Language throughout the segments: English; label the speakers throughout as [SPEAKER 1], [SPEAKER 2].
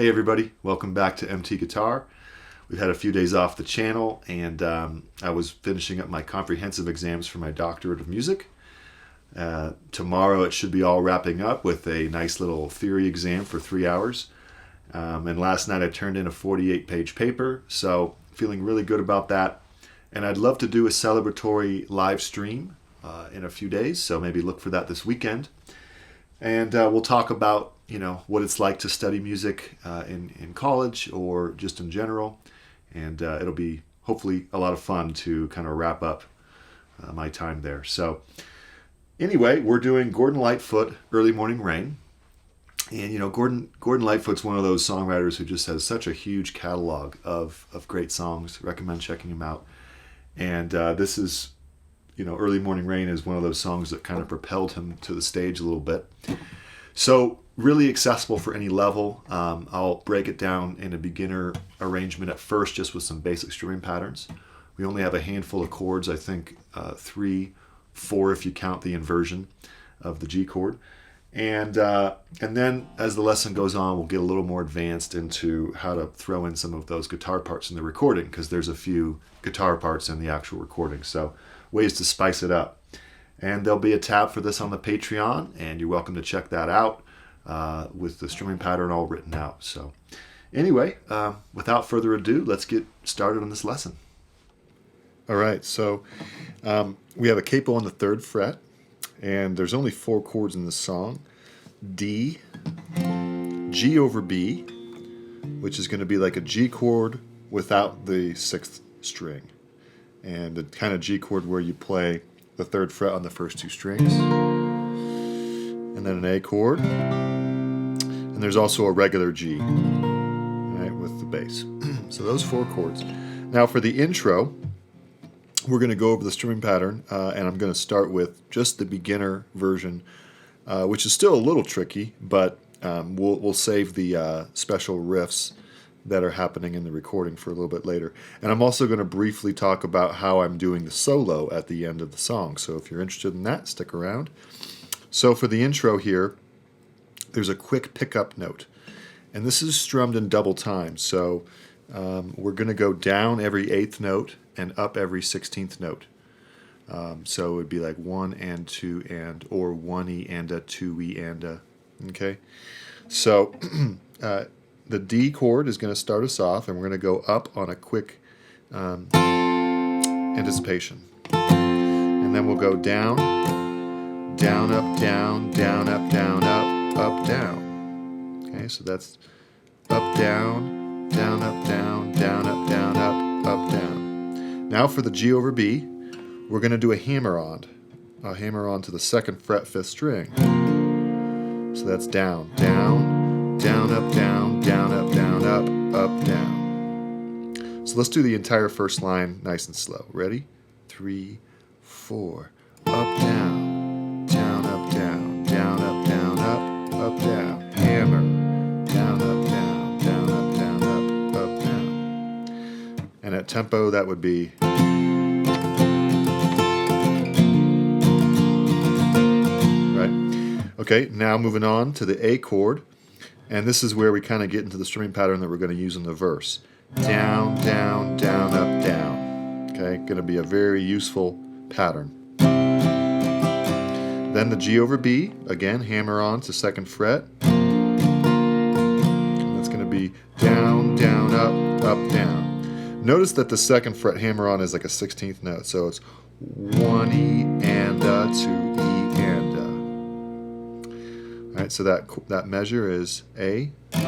[SPEAKER 1] Hey everybody, welcome back to MT Guitar. We've had a few days off the channel and I was finishing up my comprehensive exams for my doctorate of music. Tomorrow it should be all wrapping up with a nice little theory exam for 3 hours. And last night I turned in a 48-page paper, so feeling really good about that. And I'd love to do a celebratory live stream in a few days, so maybe look for that this weekend. And we'll talk about what it's like to study music in college or just in general. And it'll be hopefully a lot of fun to kind of wrap up my time there. So anyway, we're doing Gordon Lightfoot, Early Morning Rain. And Gordon Lightfoot's one of those songwriters who just has such a huge catalog of great songs. Recommend checking him out. And this is, Early Morning Rain is one of those songs that kind of propelled him to the stage a little bit. So really accessible for any level. I'll break it down in a beginner arrangement at first, just with some basic strumming patterns. We only have a handful of chords, I think 3, 4 if you count the inversion of the G chord. And then as the lesson goes on, we'll get a little more advanced into how to throw in some of those guitar parts in the recording, because there's a few guitar parts in the actual recording. So ways to spice it up. And there'll be a tab for this on the Patreon, and you're welcome to check that out with the strumming pattern all written out. So anyway, without further ado, let's get started on this lesson. All right, so we have a capo on the 3rd fret, and there's only 4 chords in this song. D, G over B, which is going to be like a G chord without the 6th string, and the kind of G chord where you play the 3rd fret on the first 2 strings, and then an A chord, and there's also a regular G, right, with the bass. So those 4 chords. Now for the intro, we're going to go over the strumming pattern, and I'm going to start with just the beginner version, which is still a little tricky, but we'll save the special riffs that are happening in the recording for a little bit later. And I'm also going to briefly talk about how I'm doing the solo at the end of the song. So if you're interested in that, stick around. So for the intro here, there's a quick pickup note. And this is strummed in double time. So we're going to go down every 8th note and up every 16th note. So it would be like 1 and 2 and, or 1E and a 2E and a. Okay? So the D chord is going to start us off, and we're going to go up on a quick anticipation. And then we'll go down, down, up, down, down, up, down, up, down. Okay, so that's up, down, down, up, down, down, up, down, up, down. Now for the G over B, we're going to do a hammer on to the 2nd fret, 5th string. So that's down, down, down, up, down, down, up, down, up, down. So let's do the entire first line nice and slow. Ready? 3, 4. Up, down, down, up, down, down, up, down, up, down. Hammer. Down, up, down, down, up, down, up, down. And at tempo, that would be... Right? Okay, now moving on to the A chord. And this is where we kind of get into the strumming pattern that we're going to use in the verse. Down, down, down, up, down. Okay, going to be a very useful pattern. Then the G over B, again, hammer on to 2nd fret. And that's going to be down, down, up, down. Notice that the 2nd fret hammer on is like a 16th note, so it's 1E and a, 2E and a. All right, so that measure is A. All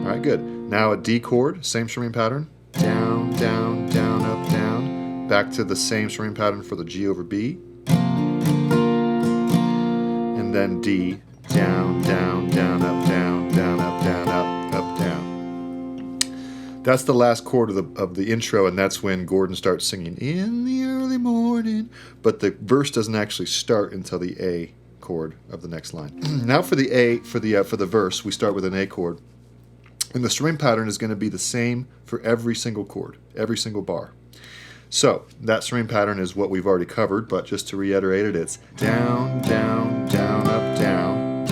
[SPEAKER 1] right, good. Now a D chord, same strumming pattern. Down, down, down, up, down. Back to the same strumming pattern for the G over B. And then D. Down, down, down, up, down, down, up, down, up, down. That's the last chord of the intro, and that's when Gordon starts singing in the early morning. But the verse doesn't actually start until the A chord of the next line. Now for the A, for the verse, we start with an A chord. And the strumming pattern is going to be the same for every single chord, every single bar. So that strumming pattern is what we've already covered, but just to reiterate it, it's down, down, down, up, down,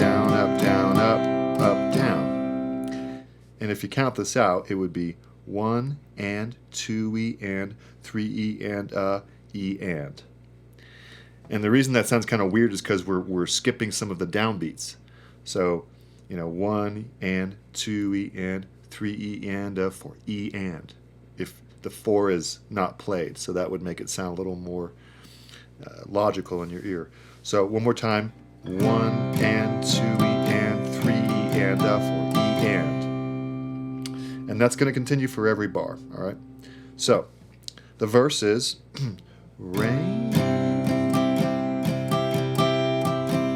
[SPEAKER 1] And if you count this out, it would be 1 and 2 and 3 and E and. And the reason that sounds kind of weird is because we're skipping some of the downbeats. So, 1 and 2 and 3 and 4 E and. If the 4 is not played, so that would make it sound a little more logical in your ear. So one more time: 1 and 2 and 3 and 4 E and that's going to continue for every bar. All right. So the verse is rain.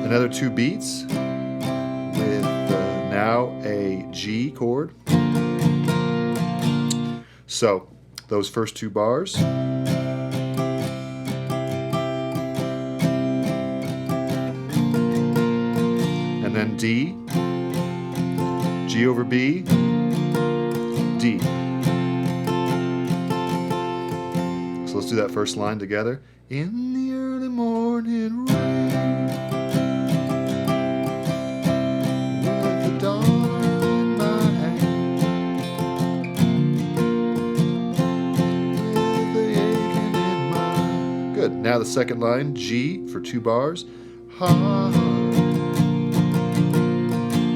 [SPEAKER 1] Another 2 beats with now a G chord. So those first 2 bars. And then D, G over B, D. So let's do that first line together. In the early morning rain, with the dollar in my hand, with the aching in my... Good. Now the second line, G for 2 bars. Heart.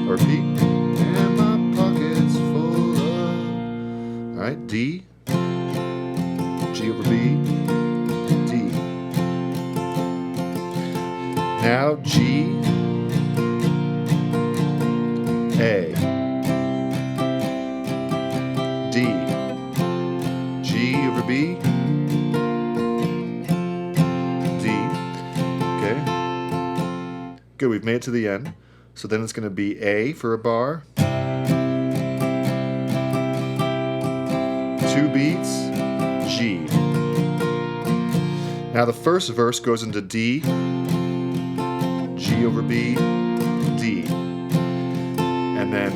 [SPEAKER 1] Or B, and my pockets full of. All right, D, G over B, D. Now G, A, D, G over B, D. Okay. Good, we've made it to the end. So then it's going to be A for a bar, 2 beats, G. Now the first verse goes into D, G over B, D. And then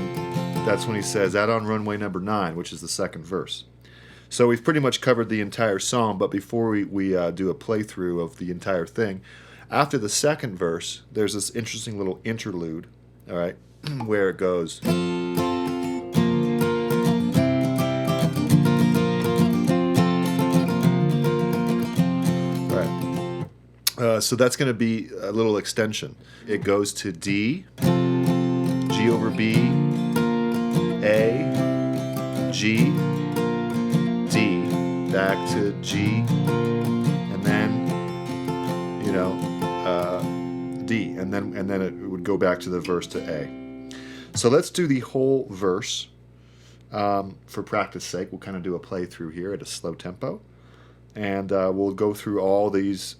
[SPEAKER 1] that's when he says, out on runway number 9, which is the second verse. So we've pretty much covered the entire song, but before we do a playthrough of the entire thing, after the second verse, there's this interesting little interlude, all right, where it goes. All right. So that's going to be a little extension. It goes to D, G over B, A, G, D, back to G, and then, D, and then it would go back to the verse to A. So let's do the whole verse for practice sake. We'll kind of do a playthrough here at a slow tempo, and we'll go through all these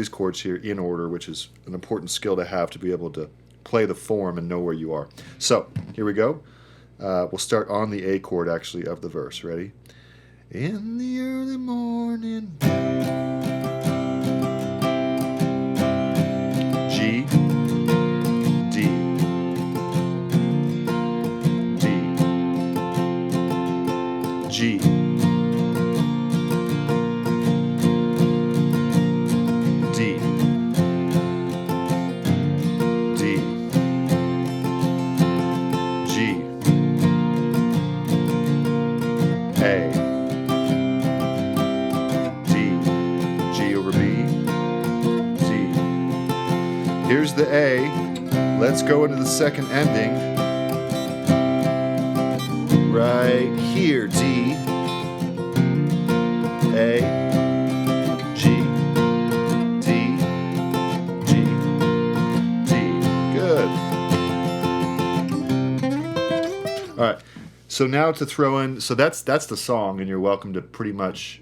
[SPEAKER 1] chords here in order, which is an important skill to have to be able to play the form and know where you are. So here we go. We'll start on the A chord actually of the verse. Ready? In the early morning. G, D, D, G, D, D, G, A, D, G over B, D. Here's the A. Let's go into the second ending. Right here, D, A, G, D, G, D. Good. All right. So now to throw in, so that's the song, and you're welcome to pretty much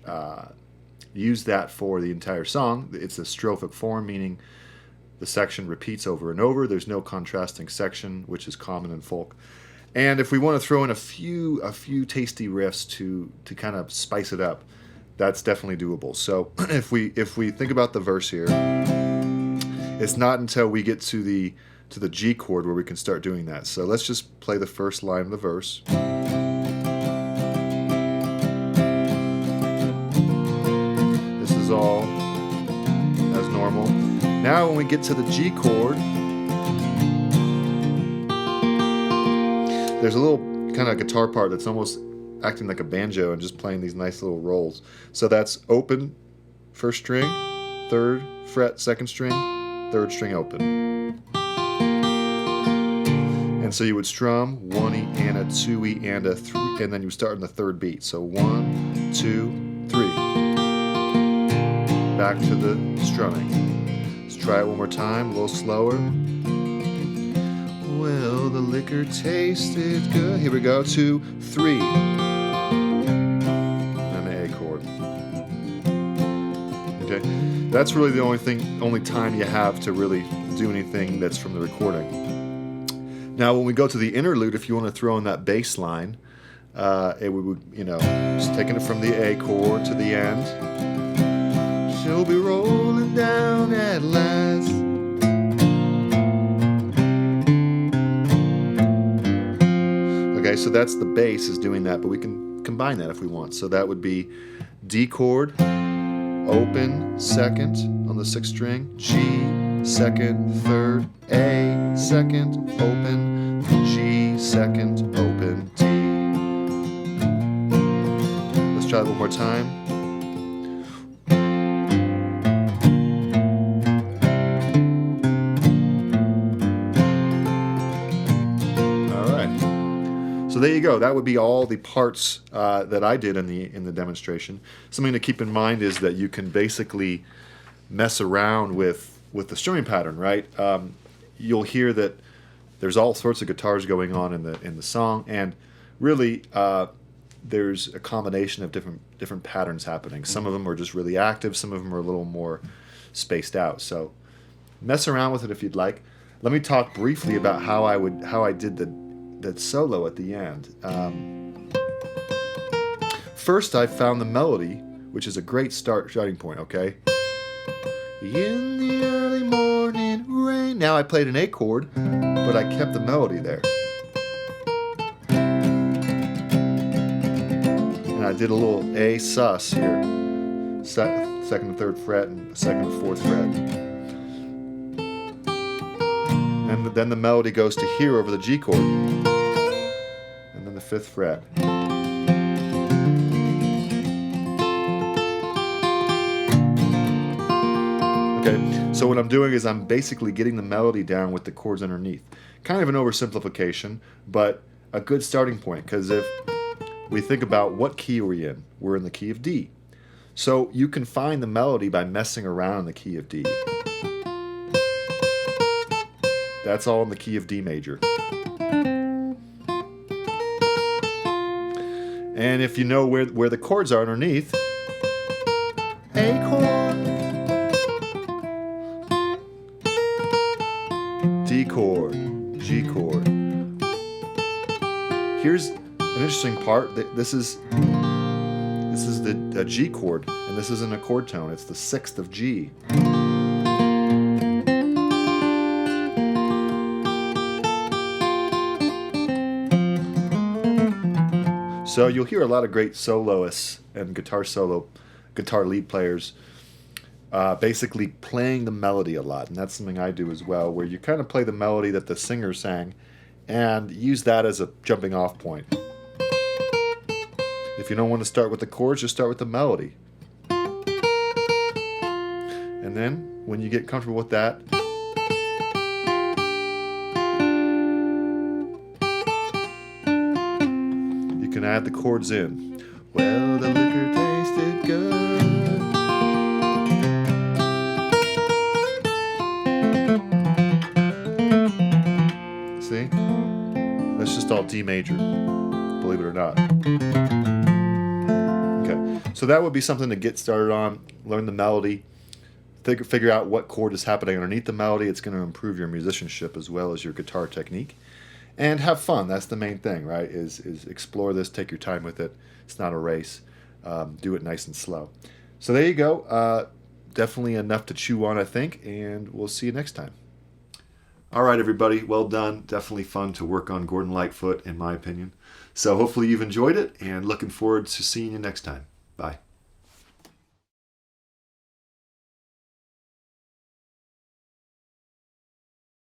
[SPEAKER 1] use that for the entire song. It's a strophic form, meaning the section repeats over and over. There's no contrasting section, which is common in folk. And if we want to throw in a few tasty riffs to kind of spice it up, that's definitely doable. So if we think about the verse here, it's not until we get to the G chord where we can start doing that. So let's just play the first line of the verse. This is all as normal. Now when we get to the G chord, there's a little kind kind of guitar part that's almost acting like a banjo and just playing these nice little rolls. So that's open, first string, 3rd fret, 2nd string, 3rd string open. And so you would strum 1E and a 2E and a 3, and then you start in the 3rd beat. So 1, 2, 3. Back to the strumming. Let's try it one more time, a little slower. Well, the liquor tasted good. Here we go, 2, 3. And the A chord. Okay, that's really the only time you have to really do anything that's from the recording. Now, when we go to the interlude, if you want to throw in that bass line, it would, just taking it from the A chord to the end. She'll be rolling down at last. Okay, so that's the bass is doing that, but we can combine that if we want. So that would be D chord, open, 2nd on the 6th string, G, 2nd, 3rd, A, 2nd, open, G, 2nd, open, D. Let's try it one more time. All right. So there you go. That would be all the parts that I did in the demonstration. Something to keep in mind is that you can basically mess around with the strumming pattern, right? You'll hear that there's all sorts of guitars going on in the song, and really there's a combination of different patterns happening. Some of them are just really active, some of them are a little more spaced out. So mess around with it if you'd like. Let me talk briefly about how I did that solo at the end. First, I found the melody, which is a great starting point. Okay. In the early morning rain. Now I played an A chord, but I kept the melody there. And I did a little A sus here. 2nd and 3rd fret and 2nd and 4th fret. And then the melody goes to here over the G chord. And then the 5th fret. Okay, so what I'm doing is I'm basically getting the melody down with the chords underneath. Kind of an oversimplification, but a good starting point, because if we think about what key are we in, we're in the key of D. So you can find the melody by messing around in the key of D. That's all in the key of D major. And if you know where the chords are underneath, A chord, D chord, G chord. Here's an interesting part. This is the G chord, and this is an a chord tone. It's the 6th of G. So you'll hear a lot of great soloists and guitar lead players basically playing the melody a lot, and that's something I do as well, where you kind of play the melody that the singer sang and use that as a jumping off point. If you don't want to start with the chords, just start with the melody. And then when you get comfortable with that, you can add the chords in. Well, the liquor tasted good. See? That's just all D major, believe it or not. Okay, so that would be something to get started on. Learn the melody. Figure out what chord is happening underneath the melody. It's going to improve your musicianship as well as your guitar technique. And have fun. That's the main thing, right? Is explore this, take your time with it. It's not a race. Do it nice and slow. So there you go. Definitely enough to chew on, I think, and we'll see you next time. All right, everybody. Well done. Definitely fun to work on Gordon Lightfoot, in my opinion. So hopefully you've enjoyed it, and looking forward to seeing you next time. Bye.